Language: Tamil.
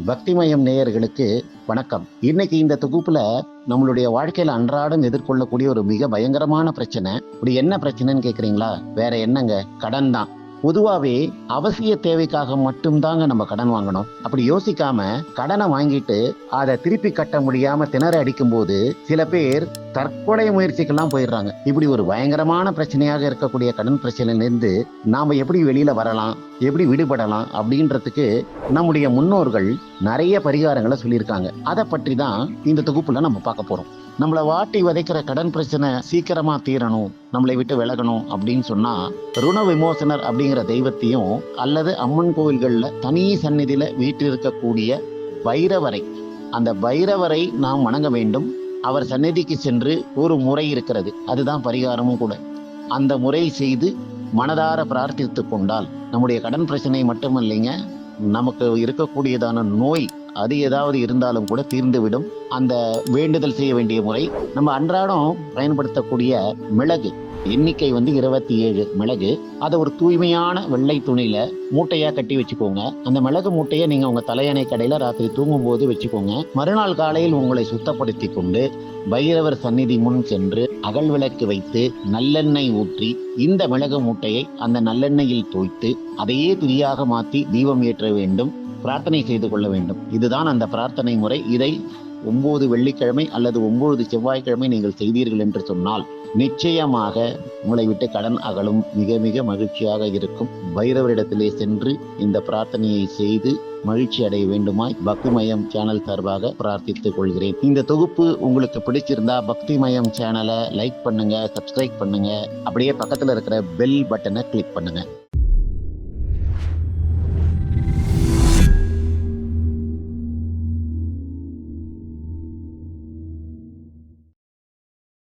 பக்திமயம் நேயர்களுக்கு வணக்கம். இன்னைக்கு இந்த தொகுப்புல நம்மளுடைய வாழ்க்கையில அன்றாடம் எதிர்கொள்ளக்கூடிய ஒரு மிக பயங்கரமான பிரச்சனை. இப்படி என்ன பிரச்சனைன்னு கேக்குறீங்களா? வேற என்னங்க, கடன் தான். பொதுவாவே அவசிய தேவைக்காக மட்டும்தாங்க நம்ம கடன் வாங்கணும். அப்படி யோசிக்காம கடனை வாங்கிட்டு அதை திருப்பி கட்ட முடியாம திணற அடிக்கும் போது சில பேர் தற்கொலை முயற்சிக்கெல்லாம் போயிடுறாங்க. இப்படி ஒரு பயங்கரமான பிரச்சனையாக இருக்கக்கூடிய கடன் பிரச்சனையிலிருந்து நாம எப்படி வெளியில வரலாம், எப்படி விடுபடலாம் அப்படின்றதுக்கு நம்முடைய முன்னோர்கள் நிறைய பரிகாரங்களை சொல்லியிருக்காங்க. அதை பற்றி தான் இந்த தொகுப்புல நம்ம பார்க்க போறோம். நம்மளை வாட்டி வதைக்கிற கடன் பிரச்சனை சீக்கிரமா தீரணும், நம்மளை விட்டு விலகணும் அப்படின்னு சொன்னா ருண விமோசனர் அப்படிங்கிற தெய்வத்தையும் அல்லது அம்மன் கோவில்கள்ல தனி சந்நிதியில வீட்டில் பைரவரை, அந்த பைரவரை நாம் வணங்க வேண்டும். அவர் சந்நிதிக்கு சென்று ஒரு முறை இருக்கிறது, அதுதான் பரிகாரமும் கூட. அந்த முறை செய்து மனதார பிரார்த்தித்து கொண்டால் நம்முடைய கடன் பிரச்சனை மட்டுமில்லைங்க, நமக்கு இருக்கக்கூடியதான நோய் அது ஏதாவது இருந்தாலும் கூட தீர்ந்துவிடும். அந்த வேண்டுதல் செய்ய வேண்டிய முறை, நம்ம அன்றாடம் பயன்படுத்தக்கூடிய மிளகு எண்ணிக்கை 27 மிளகு. அதை ஒரு தூய்மையான வெள்ளை துணியில மூட்டையா கட்டி வச்சுக்கோங்க. அந்த மிளகு மூட்டையை நீங்க உங்க தலையணை கடையில ராத்திரி தூங்கும் போது வச்சுக்கோங்க. மறுநாள் காலையில் உங்களை சுத்தப்படுத்தி கொண்டு பைரவர் சந்நிதி முன் சென்று அகல் விளக்கு வைத்து நல்லெண்ணெய் ஊற்றி இந்த மிளகு மூட்டையை அந்த நல்லெண்ணெயில் தோய்த்து அதையே திரியாக மாற்றி தீபம் ஏற்ற வேண்டும், பிரார்த்தனை செய்து கொள்ள வேண்டும். இதுதான் அந்த பிரார்த்தனை முறை. இதை 9 வெள்ளிக்கிழமை அல்லது 9 செவ்வாய்க்கிழமை நீங்கள் செய்தீர்கள் என்று சொன்னால் நிச்சயமாக உங்களை விட்டு கடன் அகலும். மிக மிக மகிழ்ச்சியாக இருக்கும். பைரவரிடத்திலே சென்று இந்த பிரார்த்தனையை செய்து மகிழ்ச்சி அடைய வேண்டுமாய் பக்திமயம் சேனல் சார்பாக பிரார்த்தித்துக் கொள்கிறேன். இந்த தொகுப்பு உங்களுக்கு பிடிச்சிருந்தா பக்திமயம் சேனலை லைக் பண்ணுங்க, சப்ஸ்கிரைப் பண்ணுங்க, அப்படியே பக்கத்துல இருக்கிற பெல் பட்டனை கிளிக் பண்ணுங்க.